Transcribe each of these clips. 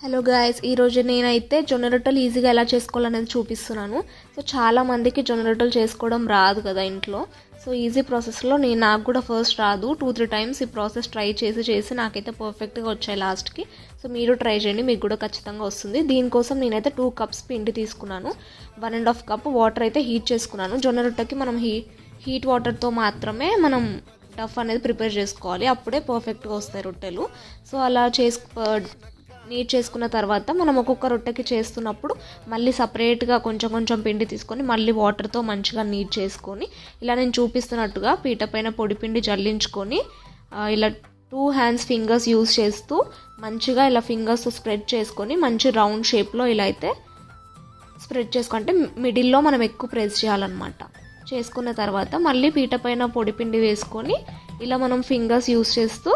Hello guys, ఈరోజు నేనైతే జొన్న రొట్టెలు ఈజీగా ఎలా చేసుకోవాలనేది చూపిస్తున్నాను. సో చాలా మందికి జొన్న రొట్టెలు చేసుకోవడం రాదు కదా ఇంట్లో. సో ఈజీ ప్రాసెస్లో నాకు కూడా ఫస్ట్ రాదు, 2-3 టైమ్స్ ఈ ప్రాసెస్ ట్రై చేసి నాకైతే పర్ఫెక్ట్గా వచ్చాయి లాస్ట్కి. సో మీరు ట్రై చేయండి, మీకు కూడా ఖచ్చితంగా వస్తుంది. దీనికోసం నేనైతే 2 కప్స్ పిండి తీసుకున్నాను, 1.5 కప్ వాటర్ అయితే హీట్ చేసుకున్నాను. జొన్న రొట్టెకి మనం హీట్ వాటర్తో మాత్రమే మనం డఫ్ అనేది ప్రిపేర్ చేసుకోవాలి, అప్పుడే పర్ఫెక్ట్గా వస్తాయి రొట్టెలు. సో అలా నీట్ చేసుకున్న తర్వాత మనం ఒక్కొక్క రొట్టెకి చేస్తున్నప్పుడు మళ్ళీ సపరేట్గా కొంచెం పిండి తీసుకొని మళ్ళీ వాటర్తో మంచిగా నీట్ చేసుకొని ఇలా నేను చూపిస్తున్నట్టుగా పీట పైన పొడిపిండి జల్లించుకొని ఇలా 2 హ్యాండ్స్ ఫింగర్స్ యూజ్ చేస్తూ మంచిగా ఇలా ఫింగర్స్ స్ప్రెడ్ చేసుకొని మంచి రౌండ్ షేప్లో ఇలా అయితే స్ప్రెడ్ చేసుకుంటే మిడిల్లో మనం ఎక్కువ ప్రెస్ చేయాలన్నమాట. చేసుకున్న తర్వాత మళ్ళీ పీట పైన పొడిపిండి వేసుకొని ఇలా మనం ఫింగర్స్ యూజ్ చేస్తూ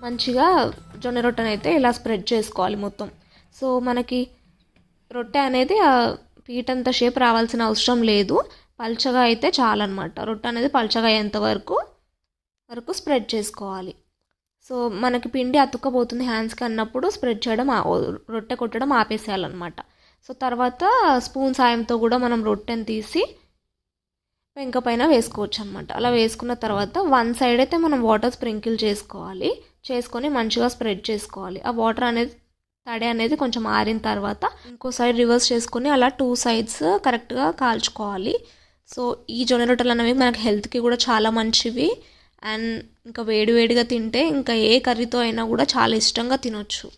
మంచిగా జొన్న రొట్టెని అయితే ఇలా స్ప్రెడ్ చేసుకోవాలి మొత్తం. సో మనకి రొట్టె అనేది పీటంత షేప్ రావాల్సిన అవసరం లేదు, పల్చగా అయితే చాలన్నమాట. రొట్టె అనేది పల్చగా అయ్యేంత వరకు స్ప్రెడ్ చేసుకోవాలి. సో మనకి పిండి అతుక్కపోతుంది హ్యాండ్స్కి అన్నప్పుడు స్ప్రెడ్ చేయడం, రొట్టె కొట్టడం ఆపేసేయాలన్నమాట. సో తర్వాత స్పూన్ సాయంతో కూడా మనం రొట్టెని తీసి పెంక పైన వేసుకోవచ్చు అనమాట. అలా వేసుకున్న తర్వాత 1 సైడ్ అయితే మనం వాటర్ స్ప్రింకిల్ చేసుకొని మంచిగా స్ప్రెడ్ చేసుకోవాలి. ఆ వాటర్ అనేది తడి అనేది కొంచెం ఆరిన తర్వాత ఇంకో సైడ్ రివర్స్ చేసుకొని అలా 2 సైడ్స్ కరెక్ట్గా కాల్చుకోవాలి. సో ఈ జొన్న రొట్టెలు అనేవి మనకి హెల్త్కి కూడా చాలా మంచివి. అండ్ ఇంకా వేడివేడిగా తింటే ఇంకా ఏ కర్రీతో అయినా కూడా చాలా ఇష్టంగా తినొచ్చు.